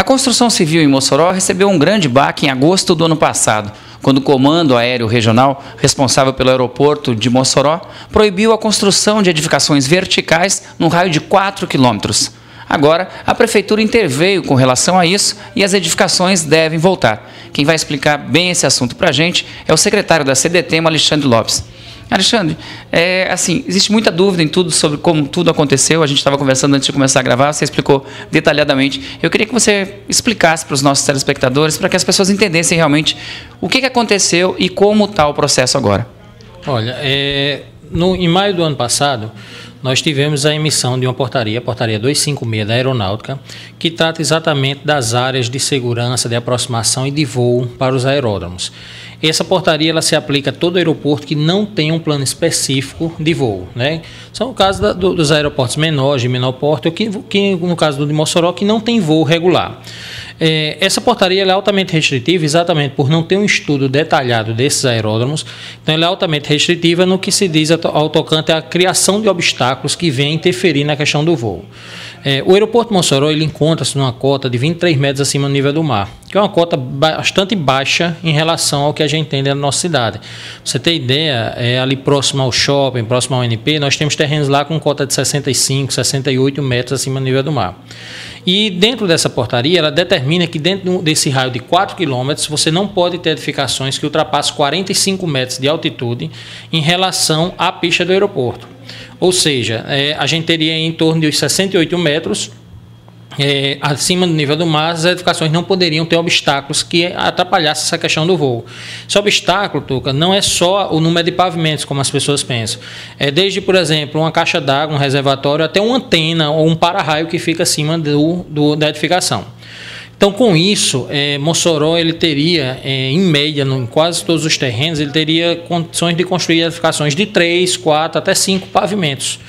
construção civil em Mossoró recebeu um grande baque em agosto do ano passado, quando o Comando Aéreo Regional, responsável pelo aeroporto de Mossoró, proibiu a construção de edificações verticais num raio de 4 quilômetros. Agora, a Prefeitura interveio com relação a isso e as edificações devem voltar. Quem vai explicar bem esse assunto para a gente é o secretário da CDTEM, Alexandre Lopes. Alexandre, existe muita dúvida em tudo sobre como tudo aconteceu. A gente estava conversando antes de começar a gravar, você explicou detalhadamente. Eu queria que você explicasse para os nossos telespectadores, para que as pessoas entendessem realmente o que aconteceu e como está o processo agora. Olha, em maio do ano passado, nós tivemos a emissão de uma portaria, a portaria 256 da Aeronáutica, que trata exatamente das áreas de segurança, de aproximação e de voo para os aeródromos. Essa portaria ela se aplica a todo aeroporto que não tem um plano específico de voo, né? São o caso dos aeroportos menores, de menor porte, ou que no caso do de Mossoró, que não tem voo regular. Essa portaria ela é altamente restritiva exatamente por não ter um estudo detalhado desses aeródromos. Então, ela é altamente restritiva no que se diz ao tocante à criação de obstáculos que vêm interferir na questão do voo. O aeroporto de Mossoró ele encontra-se numa cota de 23 metros acima do nível do mar, que é uma cota bastante baixa em relação ao que a gente tem dentro da nossa cidade. Pra você ter ideia, ali próximo ao shopping, próximo ao UNP, nós temos terrenos lá com cota de 65, 68 metros acima do nível do mar. E dentro dessa portaria, ela determina que dentro desse raio de 4 quilômetros, você não pode ter edificações que ultrapassem 45 metros de altitude em relação à pista do aeroporto. Ou seja, a gente teria em torno de 68 metros acima do nível do mar, as edificações não poderiam ter obstáculos que atrapalhassem essa questão do voo. Esse obstáculo, Tuca, não é só o número de pavimentos, como as pessoas pensam. É desde, por exemplo, uma caixa d'água, um reservatório, até uma antena ou um para-raio que fica acima da edificação. Então, com isso, Mossoró ele teria, em média, em quase todos os terrenos, ele teria condições de construir edificações de 3, 4, até 5 pavimentos.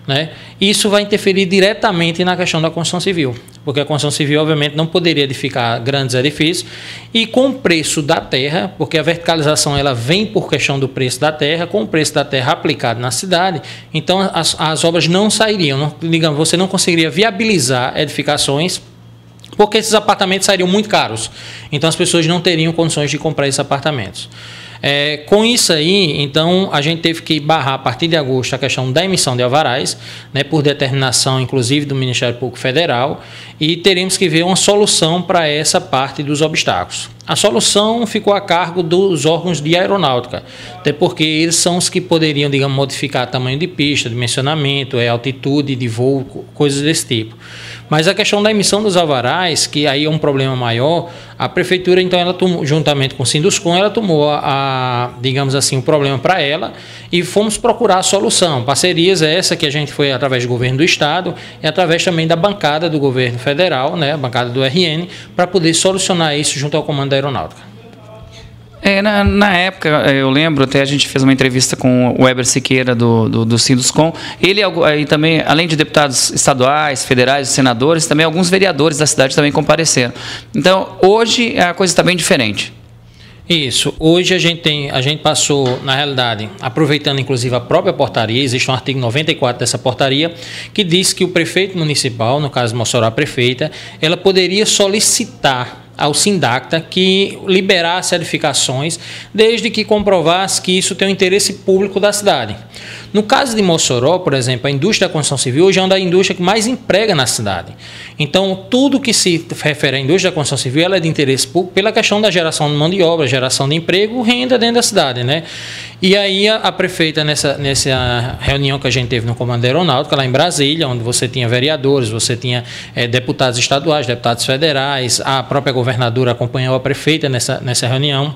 Né? Isso vai interferir diretamente na questão da construção civil, porque a construção civil, obviamente, não poderia edificar grandes edifícios e com o preço da terra, porque a verticalização ela vem por questão do preço da terra, com o preço da terra aplicado na cidade, então as obras não sairiam, digamos, você não conseguiria viabilizar edificações, porque esses apartamentos sairiam muito caros, então as pessoas não teriam condições de comprar esses apartamentos. Com isso aí, então, a gente teve que barrar a partir de agosto a questão da emissão de alvarás, né, por determinação, inclusive, do Ministério Público Federal, e teremos que ver uma solução para essa parte dos obstáculos. A solução ficou a cargo dos órgãos de aeronáutica, até porque eles são os que poderiam, digamos, modificar tamanho de pista, dimensionamento, altitude de voo, coisas desse tipo. Mas a questão da emissão dos alvarás, que aí é um problema maior, a Prefeitura, então, ela tomou, juntamente com o Sinduscom, ela tomou, digamos assim, o problema para ela e fomos procurar a solução. Parcerias essa que a gente foi através do governo do Estado e através também da bancada do governo federal, né, a bancada do RN, para poder solucionar isso junto ao Comando da Aeronáutica. Na época, eu lembro, até a gente fez uma entrevista com o Weber Siqueira do Sinduscom. Ele e também, além de deputados estaduais, federais, senadores, também alguns vereadores da cidade também compareceram. Então, hoje a coisa está bem diferente. Isso. Hoje a gente passou, na realidade, aproveitando inclusive a própria portaria, existe um artigo 94 dessa portaria, que diz que o prefeito municipal, no caso de Mossoró, a prefeita, ela poderia solicitar ao Sindacta que liberasse edificações, desde que comprovasse que isso tem um interesse público da cidade. No caso de Mossoró, por exemplo, a indústria da construção civil hoje é uma da indústria que mais emprega na cidade. Então, tudo que se refere à indústria da construção civil ela é de interesse público pela questão da geração de mão de obra, geração de emprego, renda dentro da cidade, né? E aí a prefeita, nessa reunião que a gente teve no Comando da Aeronáutica, lá em Brasília, onde você tinha vereadores, você tinha deputados estaduais, deputados federais, a própria governadora acompanhou a prefeita nessa reunião,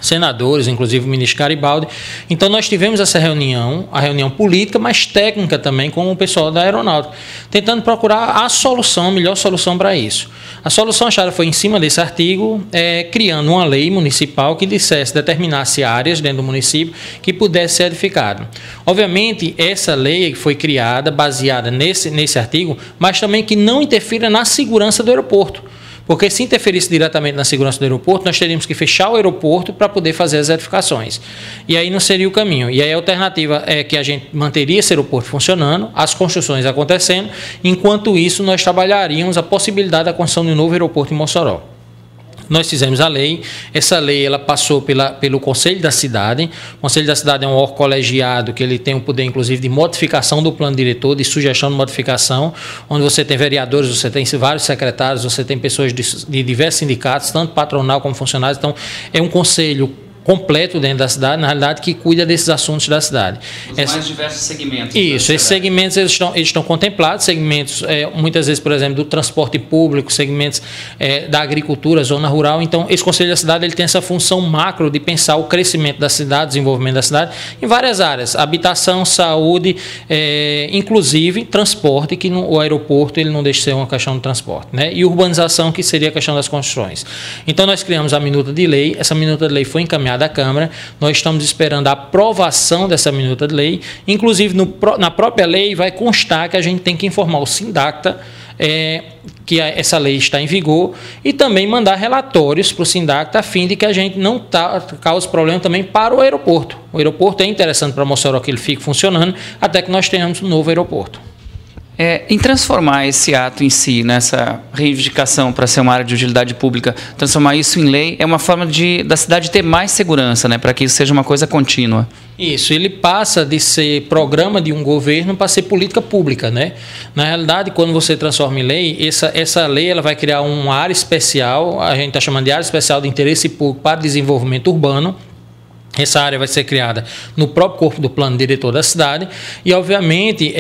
senadores, inclusive o ministro Garibaldi. Então, nós tivemos essa reunião, a reunião política, mas técnica também com o pessoal da Aeronáutica, tentando procurar a solução, a melhor solução para isso. A solução achada foi em cima desse artigo, criando uma lei municipal que determinasse áreas dentro do município que pudesse ser edificado. Obviamente, essa lei foi criada baseada nesse artigo, mas também que não interfira na segurança do aeroporto. Porque se interferisse diretamente na segurança do aeroporto, nós teríamos que fechar o aeroporto para poder fazer as edificações. E aí não seria o caminho. E aí a alternativa é que a gente manteria esse aeroporto funcionando, as construções acontecendo, enquanto isso nós trabalharíamos a possibilidade da construção de um novo aeroporto em Mossoró. Nós fizemos a lei, essa lei ela passou pelo Conselho da Cidade. O Conselho da Cidade é um órgão colegiado que ele tem o poder, inclusive, de modificação do plano diretor, de sugestão de modificação, onde você tem vereadores, você tem vários secretários, você tem pessoas de diversos sindicatos, tanto patronal como funcionários. Então, é um conselho completo dentro da cidade, na realidade, que cuida desses assuntos da cidade. Os mais diversos segmentos. Isso, esses segmentos eles estão contemplados, segmentos, muitas vezes, por exemplo, do transporte público, segmentos da agricultura, zona rural. Então, esse Conselho da Cidade ele tem essa função macro de pensar o crescimento da cidade, desenvolvimento da cidade, em várias áreas, habitação, saúde, inclusive transporte, que o aeroporto ele não deixa de ser uma questão de transporte, né? E urbanização, que seria a questão das construções. Então, nós criamos a minuta de lei, essa minuta de lei foi encaminhada da Câmara, nós estamos esperando a aprovação dessa minuta de lei, inclusive na própria lei vai constar que a gente tem que informar o Sindacta que essa lei está em vigor e também mandar relatórios para o Sindacta a fim de que a gente não cause problema também para o aeroporto. O aeroporto é interessante para Mossoró que ele fique funcionando até que nós tenhamos um novo aeroporto. Em transformar esse ato em si, nessa reivindicação para ser uma área de utilidade pública, transformar isso em lei, é uma forma da cidade ter mais segurança, né, para que isso seja uma coisa contínua. Isso, ele passa de ser programa de um governo para ser política pública, né? Na realidade, quando você transforma em lei, essa lei ela vai criar uma área especial, a gente está chamando de área especial de interesse público para desenvolvimento urbano. Essa área vai ser criada no próprio corpo do plano diretor da cidade e, obviamente,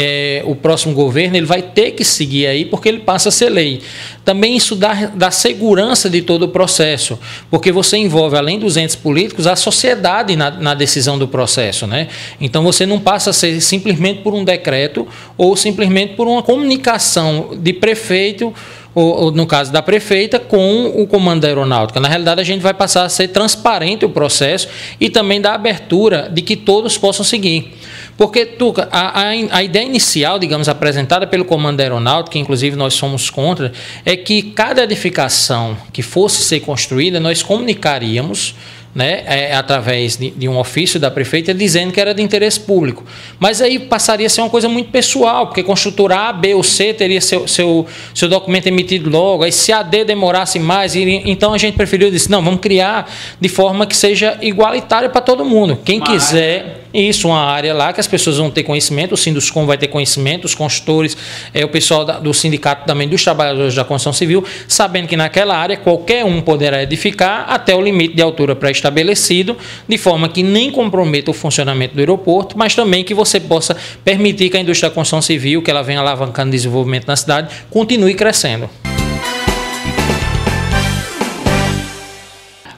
o próximo governo ele vai ter que seguir aí porque ele passa a ser lei. Também isso dá segurança de todo o processo, porque você envolve, além dos entes políticos, a sociedade na decisão do processo, né? Então, você não passa a ser simplesmente por um decreto ou simplesmente por uma comunicação de prefeito ou no caso da prefeita, com o comando da aeronáutica. Na realidade, a gente vai passar a ser transparente o processo e também dar abertura de que todos possam seguir. Porque, Tuca, a ideia inicial, digamos, apresentada pelo comando da aeronáutica, que inclusive nós somos contra, é que cada edificação que fosse ser construída, nós comunicaríamos, né, através de um ofício da prefeita dizendo que era de interesse público. Mas aí passaria a ser uma coisa muito pessoal, porque construtora A, B ou C teria seu documento emitido logo, aí se a D demorasse mais, então a gente preferiu dizer, não, vamos criar de forma que seja igualitária para todo mundo. Quem quiser... Isso, uma área lá que as pessoas vão ter conhecimento, o Sinduscom vai ter conhecimento, os consultores, o pessoal do sindicato também dos trabalhadores da construção civil, sabendo que naquela área qualquer um poderá edificar até o limite de altura pré-estabelecido, de forma que nem comprometa o funcionamento do aeroporto, mas também que você possa permitir que a indústria da construção civil, que ela venha alavancando o desenvolvimento na cidade, continue crescendo.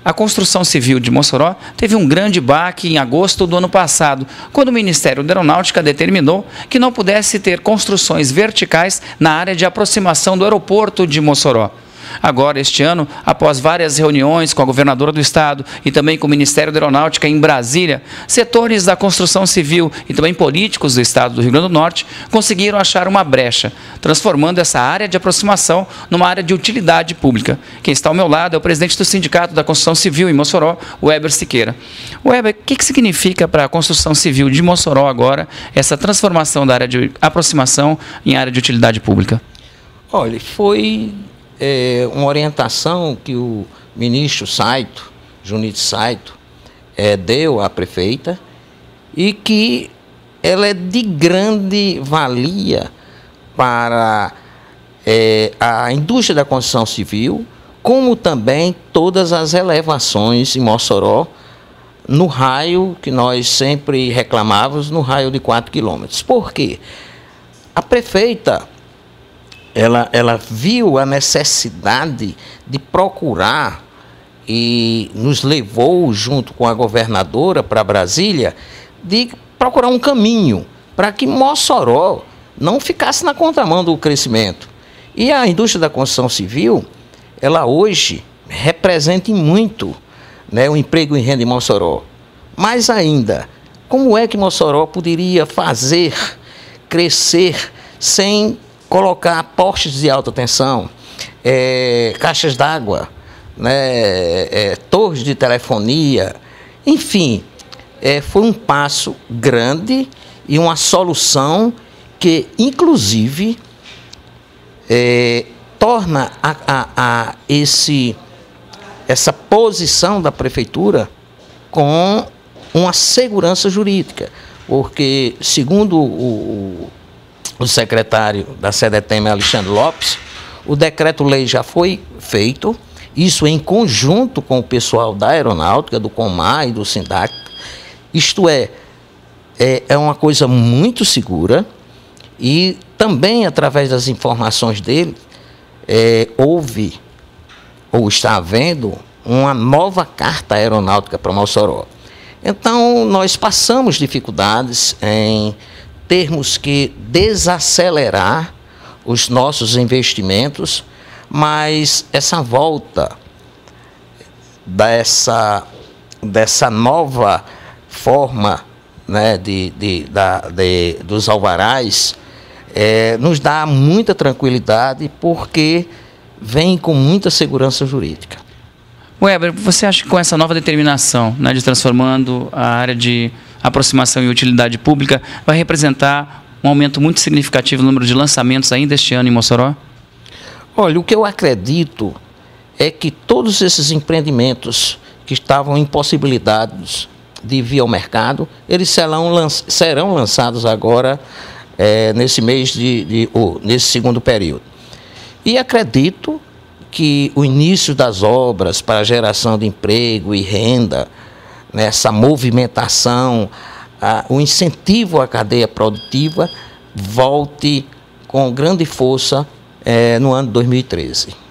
A construção civil de Mossoró teve um grande baque em agosto do ano passado, quando o Ministério da Aeronáutica determinou que não pudesse ter construções verticais na área de aproximação do aeroporto de Mossoró. Agora, este ano, após várias reuniões com a governadora do estado e também com o Ministério da Aeronáutica em Brasília, setores da construção civil e também políticos do estado do Rio Grande do Norte conseguiram achar uma brecha, transformando essa área de aproximação numa área de utilidade pública. Quem está ao meu lado é o presidente do Sindicato da Construção Civil em Mossoró, o Weber Siqueira. Weber, o que significa para a construção civil de Mossoró agora essa transformação da área de aproximação em área de utilidade pública? Olha, foi uma orientação que o ministro Saito, Junito Saito, deu à prefeita e que ela é de grande valia para a indústria da construção civil, como também todas as elevações em Mossoró, no raio que nós sempre reclamávamos, no raio de 4 quilômetros. Por quê? A prefeita ela viu a necessidade de procurar e nos levou, junto com a governadora, para Brasília, de procurar um caminho para que Mossoró não ficasse na contramão do crescimento. E a indústria da construção civil, ela hoje representa muito, né, o emprego em renda em Mossoró. Mais ainda, como é que Mossoró poderia fazer crescer sem colocar postes de alta tensão, caixas d'água, né, torres de telefonia, enfim, foi um passo grande e uma solução que, inclusive, torna essa posição da prefeitura com uma segurança jurídica, porque, segundo o secretário da SEDETEM, Alexandre Lopes, o decreto-lei já foi feito, isso em conjunto com o pessoal da Aeronáutica, do COMAR e do SINDAC. Isto é uma coisa muito segura e também, através das informações dele, houve ou está havendo uma nova carta aeronáutica para Mossoró. Então, nós passamos dificuldades em termos que desacelerar os nossos investimentos, mas essa volta dessa nova forma, né, dos alvarás nos dá muita tranquilidade, porque vem com muita segurança jurídica. Weber, você acha que com essa nova determinação, né, de transformando a área de aproximação e utilidade pública, vai representar um aumento muito significativo no número de lançamentos ainda este ano em Mossoró? Olha, o que eu acredito é que todos esses empreendimentos que estavam impossibilitados de vir ao mercado, eles serão lançados agora nesse mês nesse segundo período. E acredito que o início das obras para a geração de emprego e renda, nessa movimentação, o incentivo à cadeia produtiva, volte com grande força no ano de 2013.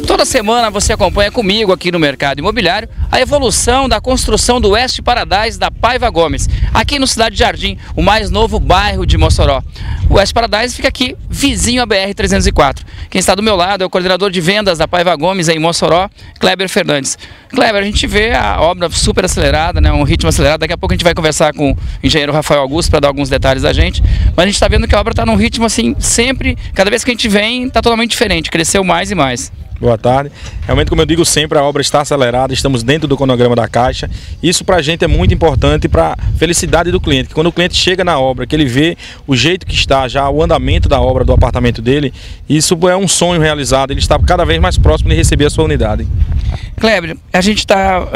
Toda semana você acompanha comigo aqui no Mercado Imobiliário a evolução da construção do West Paradise da Paiva Gomes, aqui no Cidade Jardim, o mais novo bairro de Mossoró. O West Paradise fica aqui, vizinho à BR-304. Quem está do meu lado é o coordenador de vendas da Paiva Gomes em Mossoró, Kleber Fernandes. Kleber, a gente vê a obra super acelerada, né, um ritmo acelerado. Daqui a pouco a gente vai conversar com o engenheiro Rafael Augusto para dar alguns detalhes da gente. Mas a gente está vendo que a obra está num ritmo assim, sempre, cada vez que a gente vem, está totalmente diferente, cresceu mais e mais. Boa tarde. Realmente, como eu digo sempre, a obra está acelerada, estamos dentro do cronograma da Caixa. Isso para a gente é muito importante para a felicidade do cliente, que quando o cliente chega na obra, que ele vê o jeito que está já, o andamento da obra, do apartamento dele, isso é um sonho realizado, ele está cada vez mais próximo de receber a sua unidade. Kleber, a gente está,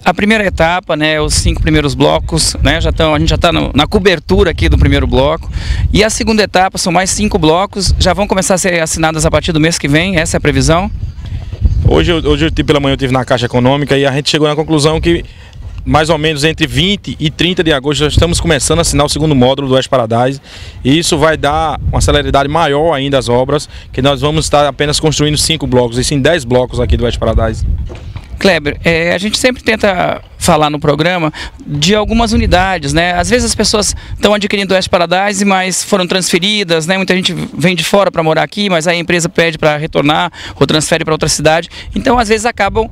a primeira etapa, né, os 5 primeiros blocos, né, a gente já está na cobertura aqui do primeiro bloco, e a segunda etapa são mais 5 blocos, já vão começar a ser assinadas a partir do mês que vem, essa é a previsão? Hoje pela manhã eu estive na Caixa Econômica e a gente chegou na conclusão que mais ou menos entre 20 e 30 de agosto já estamos começando a assinar o segundo módulo do West Paradise, e isso vai dar uma celeridade maior ainda às obras, que nós vamos estar apenas construindo 5 blocos, e sim 10 blocos aqui do West Paradise. Kleber, a gente sempre tenta falar no programa de algumas unidades, né? Às vezes as pessoas estão adquirindo o West Paradise, mas foram transferidas, né? Muita gente vem de fora para morar aqui, mas aí a empresa pede para retornar ou transfere para outra cidade. Então, às vezes acabam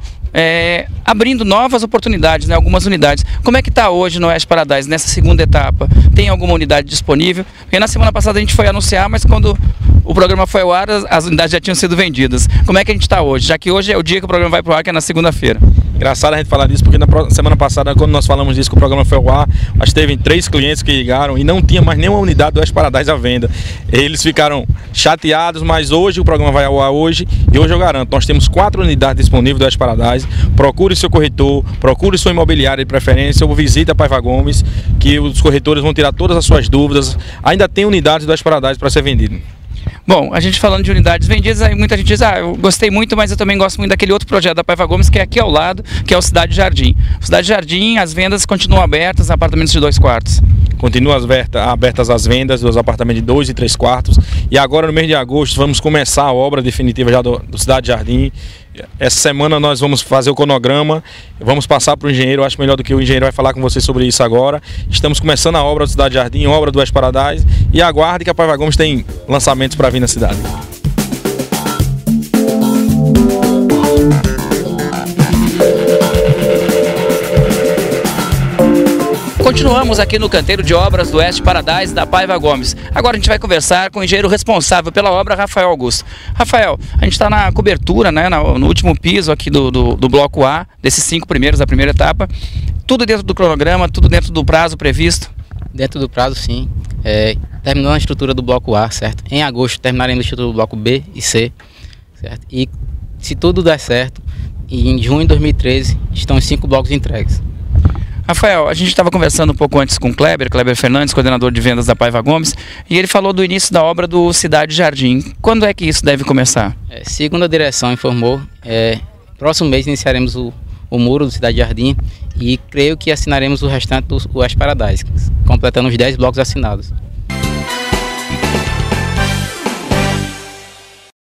abrindo novas oportunidades, né? Algumas unidades. Como é que está hoje no West Paradise, nessa segunda etapa? Tem alguma unidade disponível? Porque na semana passada a gente foi anunciar, mas quando o programa foi ao ar, as unidades já tinham sido vendidas. Como é que a gente está hoje? Já que hoje é o dia que o programa vai para o ar, que é na segunda-feira. Engraçado a gente falar disso, porque na semana passada, quando nós falamos disso, que o programa foi ao ar, nós teve 3 clientes que ligaram e não tinha mais nenhuma unidade do West Paradise à venda. Eles ficaram chateados, mas hoje o programa vai ao ar hoje, e hoje eu garanto, nós temos 4 unidades disponíveis do West Paradise. Procure seu corretor, procure sua imobiliária de preferência, ou visite a Paiva Gomes, que os corretores vão tirar todas as suas dúvidas. Ainda tem unidades do West Paradise para ser vendido. Bom, a gente falando de unidades vendidas, aí muita gente diz, eu gostei muito, mas eu também gosto muito daquele outro projeto da Paiva Gomes, que é aqui ao lado, que é o Cidade Jardim. O Cidade Jardim, as vendas continuam abertas, apartamentos de 2 quartos. Continuam abertas as vendas dos apartamentos de 2 e 3 quartos. E agora, no mês de agosto, vamos começar a obra definitiva já do Cidade Jardim. Essa semana nós vamos fazer o cronograma, vamos passar para o engenheiro, acho melhor do que o engenheiro vai falar com você sobre isso agora. Estamos começando a obra do Cidade Jardim, obra do West Paradise, e aguarde que a Paiva Gomes tem lançamentos para vir na cidade. Continuamos aqui no canteiro de obras do Oeste Paradise da Paiva Gomes. Agora a gente vai conversar com o engenheiro responsável pela obra, Rafael Augusto. Rafael, a gente está na cobertura, né, no último piso aqui do bloco A, desses 5 primeiros da primeira etapa. Tudo dentro do cronograma, tudo dentro do prazo previsto? Dentro do prazo, sim. Terminou a estrutura do bloco A, certo? Em agosto terminaremos a estrutura do bloco B e C, certo? E se tudo der certo, em junho de 2013 estão os 5 blocos entregues. Rafael, a gente estava conversando um pouco antes com o Kleber Fernandes, coordenador de vendas da Paiva Gomes, e ele falou do início da obra do Cidade Jardim. Quando é que isso deve começar? Segundo a direção informou, próximo mês iniciaremos o muro do Cidade Jardim e creio que assinaremos o restante do Oeste Paradise, completando os 10 blocos assinados.